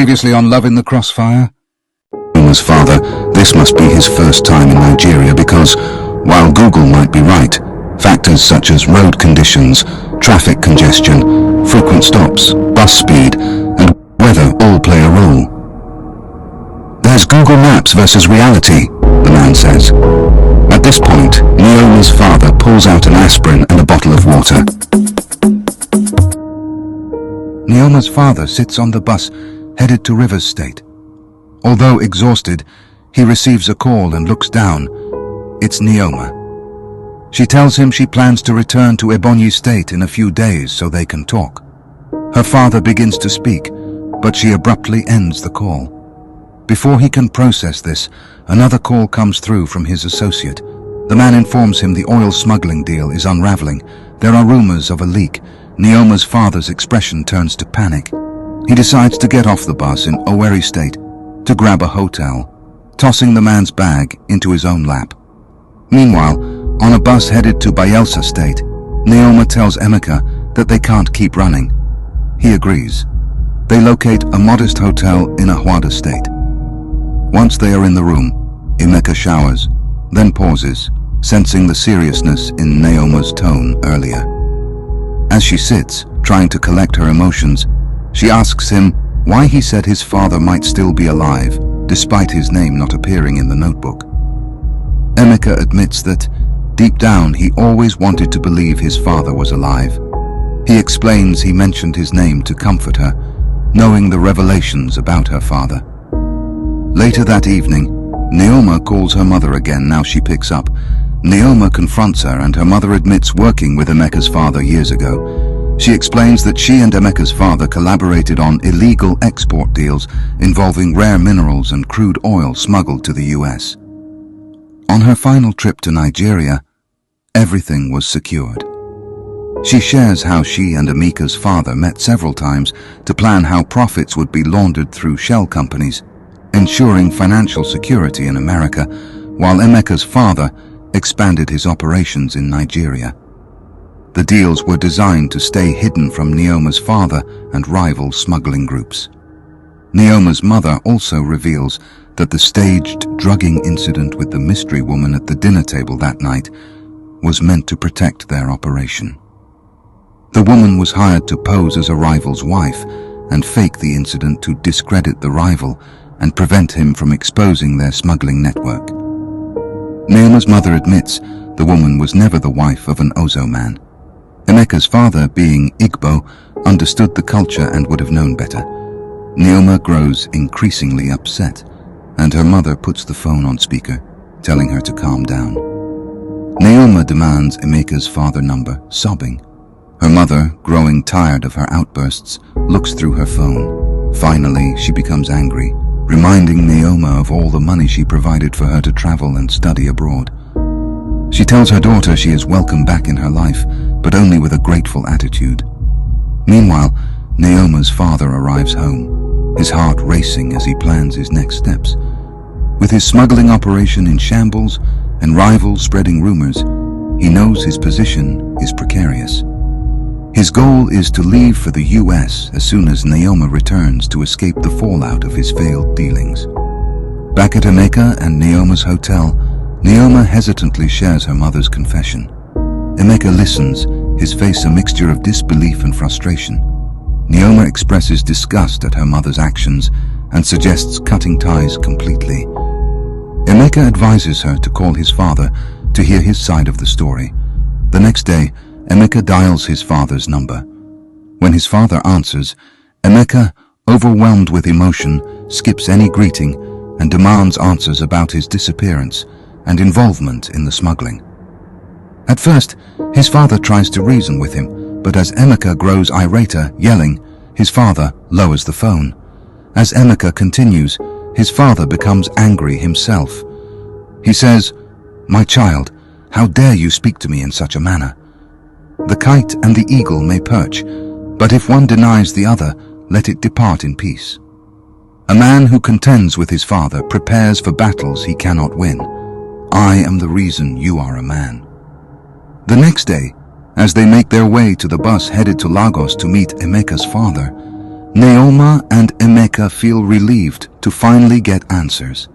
Previously on Love in the Crossfire? Nneoma's father, this must be his first time in Nigeria because, while Google might be right, factors such as road conditions, traffic congestion, frequent stops, bus speed, and weather all play a role. There's Google Maps versus reality, the man says. At this point, Nneoma's father pulls out an aspirin and a bottle of water. Nneoma's father sits on the bus headed to Rivers State. Although exhausted, he receives a call and looks down. It's Nneoma. She tells him she plans to return to Ebonyi State in a few days so they can talk. Her father begins to speak, but she abruptly ends the call. Before he can process this, another call comes through from his associate. The man informs him the oil smuggling deal is unraveling. There are rumors of a leak. Nneoma's father's expression turns to panic. He decides to get off the bus in Owerri State to grab a hotel, tossing the man's bag into his own lap. Meanwhile, on a bus headed to Bayelsa State, Nneoma tells Emeka that they can't keep running. He agrees. They locate a modest hotel in Ahwada State. Once they are in the room, Emeka showers, then pauses, sensing the seriousness in Nneoma's tone earlier. As she sits, trying to collect her emotions, she asks him why he said his father might still be alive, despite his name not appearing in the notebook. Emeka admits that, deep down, he always wanted to believe his father was alive. He explains he mentioned his name to comfort her, knowing the revelations about her father. Later that evening, Nneoma calls her mother again. Now she picks up. Nneoma confronts her and her mother admits working with Emeka's father years ago. She explains that she and Emeka's father collaborated on illegal export deals involving rare minerals and crude oil smuggled to the US. On her final trip to Nigeria, everything was secured. She shares how she and Emeka's father met several times to plan how profits would be laundered through shell companies, ensuring financial security in America, while Emeka's father expanded his operations in Nigeria. The deals were designed to stay hidden from Nneoma's father and rival smuggling groups. Nneoma's mother also reveals that the staged drugging incident with the mystery woman at the dinner table that night was meant to protect their operation. The woman was hired to pose as a rival's wife and fake the incident to discredit the rival and prevent him from exposing their smuggling network. Nneoma's mother admits the woman was never the wife of an Ozo man. Emeka's father, being Igbo, understood the culture and would have known better. Nneoma grows increasingly upset, and her mother puts the phone on speaker, telling her to calm down. Nneoma demands Emeka's father number, sobbing. Her mother, growing tired of her outbursts, looks through her phone. Finally, she becomes angry, reminding Nneoma of all the money she provided for her to travel and study abroad. She tells her daughter she is welcome back in her life, but only with a grateful attitude. Meanwhile, Nneoma's father arrives home, his heart racing as he plans his next steps. With his smuggling operation in shambles and rivals spreading rumors, he knows his position is precarious. His goal is to leave for the US as soon as Nneoma returns to escape the fallout of his failed dealings. Back at Emeka and Nneoma's hotel, Nneoma hesitantly shares her mother's confession. Emeka listens, his face a mixture of disbelief and frustration. Nneoma expresses disgust at her mother's actions and suggests cutting ties completely. Emeka advises her to call his father to hear his side of the story. The next day, Emeka dials his father's number. When his father answers, Emeka, overwhelmed with emotion, skips any greeting and demands answers about his disappearance and involvement in the smuggling. At first, his father tries to reason with him, but as Emeka grows irater, yelling, his father lowers the phone. As Emeka continues, his father becomes angry himself. He says, "My child, how dare you speak to me in such a manner? The kite and the eagle may perch, but if one denies the other, let it depart in peace." A man who contends with his father prepares for battles he cannot win. I am the reason you are a man. The next day, as they make their way to the bus headed to Lagos to meet Emeka's father, Nneoma and Emeka feel relieved to finally get answers.